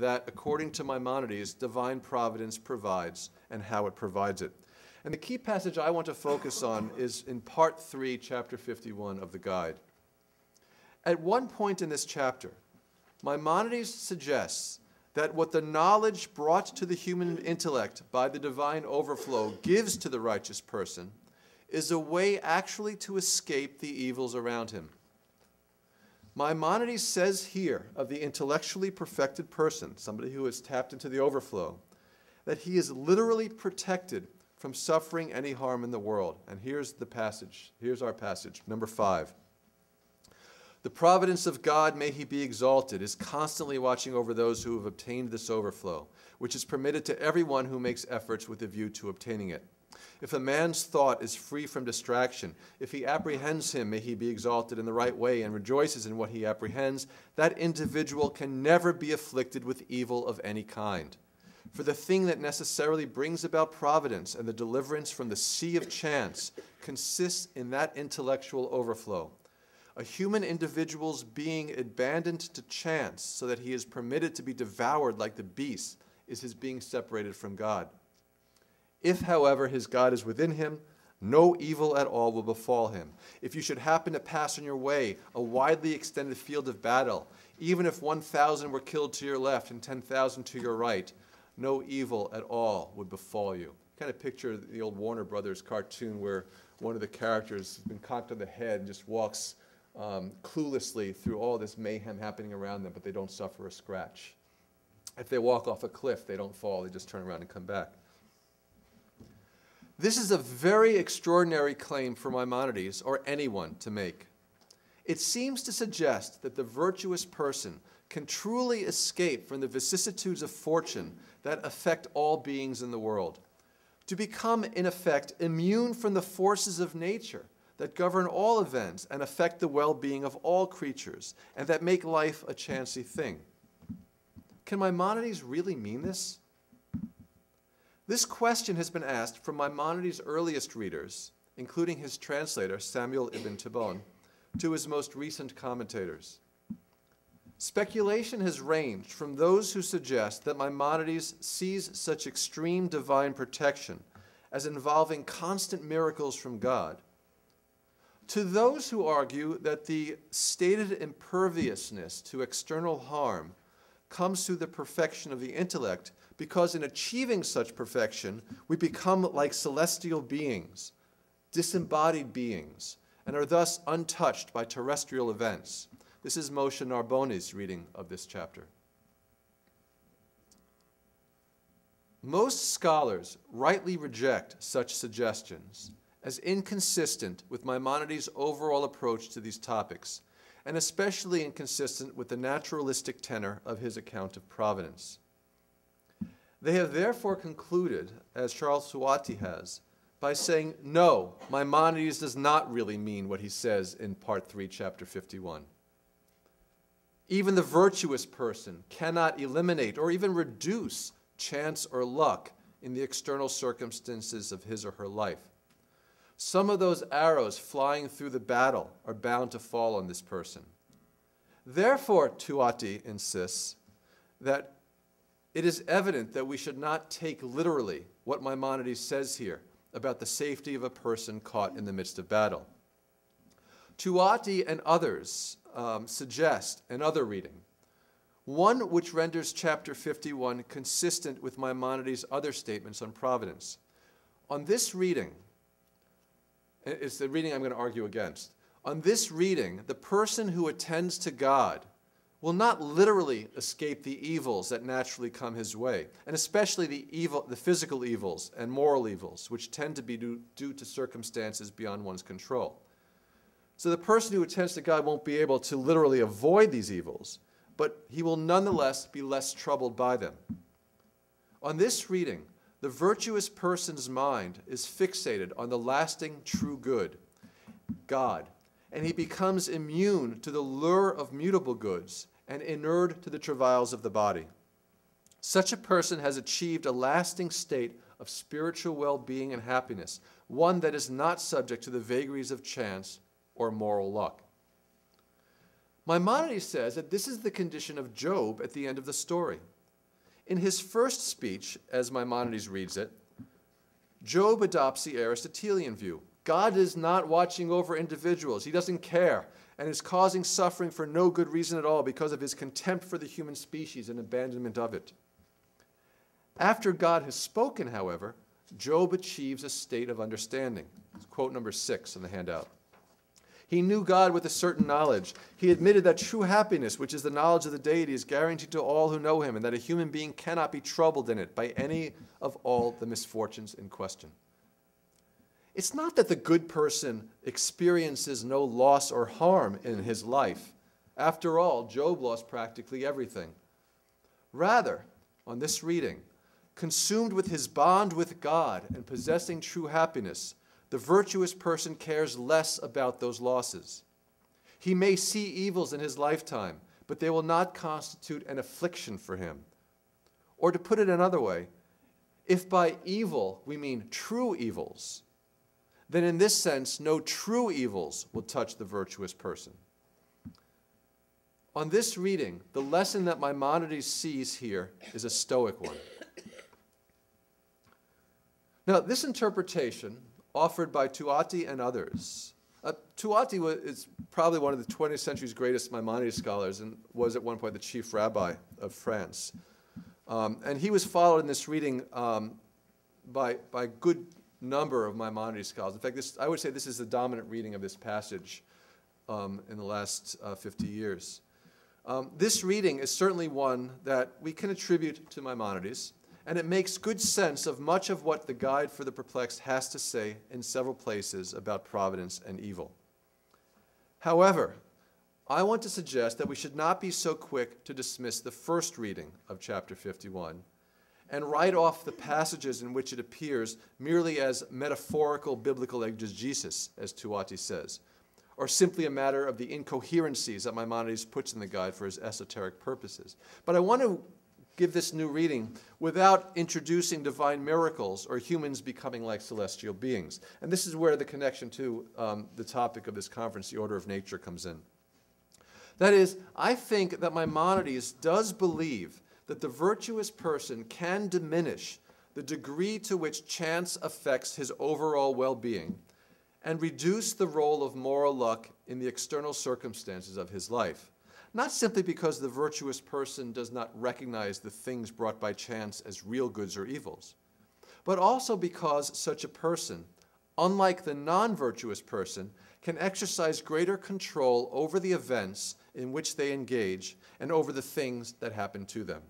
that, according to Maimonides, divine providence provides and how it provides it. And the key passage I want to focus on is in part 3, chapter 51 of the guide. At one point in this chapter, Maimonides suggests that what the knowledge brought to the human intellect by the divine overflow gives to the righteous person is a way actually to escape the evils around him. Maimonides says here of the intellectually perfected person, somebody who has tapped into the overflow, that he is literally protected from suffering any harm in the world. And here's the passage. Here's our passage, number 5. The providence of God, may he be exalted, is constantly watching over those who have obtained this overflow, which is permitted to everyone who makes efforts with a view to obtaining it. If a man's thought is free from distraction, if he apprehends him, may he be exalted in the right way and rejoices in what he apprehends, that individual can never be afflicted with evil of any kind. For the thing that necessarily brings about providence and the deliverance from the sea of chance consists in that intellectual overflow. A human individual's being abandoned to chance so that he is permitted to be devoured like the beast is his being separated from God. If, however, his God is within him, no evil at all will befall him. If you should happen to pass on your way a widely extended field of battle, even if 1,000 were killed to your left and 10,000 to your right, no evil at all would befall you. Kind of picture the old Warner Brothers cartoon where one of the characters has been cocked on the head and just walks cluelessly through all this mayhem happening around them, but they don't suffer a scratch. If they walk off a cliff, they don't fall, they just turn around and come back. This is a very extraordinary claim for Maimonides, or anyone, to make. It seems to suggest that the virtuous person can truly escape from the vicissitudes of fortune that affect all beings in the world, to become, in effect, immune from the forces of nature that govern all events and affect the well-being of all creatures, and that make life a chancy thing. Can Maimonides really mean this? This question has been asked from Maimonides' earliest readers, including his translator, Samuel ibn Tibbon, to his most recent commentators. Speculation has ranged from those who suggest that Maimonides sees such extreme divine protection as involving constant miracles from God, to those who argue that the stated imperviousness to external harm comes through the perfection of the intellect, because in achieving such perfection, we become like celestial beings, disembodied beings, and are thus untouched by terrestrial events. This is Moshe Narboni's reading of this chapter. Most scholars rightly reject such suggestions as inconsistent with Maimonides' overall approach to these topics, and especially inconsistent with the naturalistic tenor of his account of providence. They have therefore concluded, as Charles Suati has, by saying, no, Maimonides does not really mean what he says in part 3, chapter 51. Even the virtuous person cannot eliminate or even reduce chance or luck in the external circumstances of his or her life. Some of those arrows flying through the battle are bound to fall on this person. Therefore, Tuati insists that it is evident that we should not take literally what Maimonides says here about the safety of a person caught in the midst of battle. Tuati and others suggest another reading, one which renders chapter 51 consistent with Maimonides' other statements on providence. On this reading, it's the reading I'm going to argue against. On this reading, the person who attends to God will not literally escape the evils that naturally come his way, and especially the physical evils and moral evils, which tend to be due to circumstances beyond one's control. So the person who attends to God won't be able to literally avoid these evils, but he will nonetheless be less troubled by them. On this reading, the virtuous person's mind is fixated on the lasting true good, God, and he becomes immune to the lure of mutable goods and inured to the travails of the body. Such a person has achieved a lasting state of spiritual well-being and happiness, one that is not subject to the vagaries of chance or moral luck. Maimonides says that this is the condition of Job at the end of the story. In his first speech, as Maimonides reads it, Job adopts the Aristotelian view. God is not watching over individuals. He doesn't care and is causing suffering for no good reason at all because of his contempt for the human species and abandonment of it. After God has spoken, however, Job achieves a state of understanding. It's quote number 6 in the handout. He knew God with a certain knowledge. He admitted that true happiness, which is the knowledge of the deity, is guaranteed to all who know him, and that a human being cannot be troubled in it by any of all the misfortunes in question. It's not that the good person experiences no loss or harm in his life. After all, Job lost practically everything. Rather, on this reading, consumed with his bond with God and possessing true happiness, the virtuous person cares less about those losses. He may see evils in his lifetime, but they will not constitute an affliction for him. Or to put it another way, if by evil we mean true evils, then in this sense, no true evils will touch the virtuous person. On this reading, the lesson that Maimonides sees here is a Stoic one. Now, this interpretation, offered by Tuati and others. Tuati is probably one of the 20th century's greatest Maimonides scholars and was at one point the chief rabbi of France. And he was followed in this reading by a good number of Maimonides scholars. In fact, I would say this is the dominant reading of this passage in the last 50 years. This reading is certainly one that we can attribute to Maimonides, and it makes good sense of much of what the Guide for the Perplexed has to say in several places about providence and evil. However, I want to suggest that we should not be so quick to dismiss the first reading of chapter 51 and write off the passages in which it appears merely as metaphorical biblical exegesis, as Tuati says, or simply a matter of the incoherencies that Maimonides puts in the Guide for his esoteric purposes. But I want to give this new reading without introducing divine miracles or humans becoming like celestial beings. And this is where the connection to the topic of this conference, the order of nature, comes in. That is, I think that Maimonides does believe that the virtuous person can diminish the degree to which chance affects his overall well-being and reduce the role of moral luck in the external circumstances of his life. Not simply because the virtuous person does not recognize the things brought by chance as real goods or evils, but also because such a person, unlike the non-virtuous person, can exercise greater control over the events in which they engage and over the things that happen to them.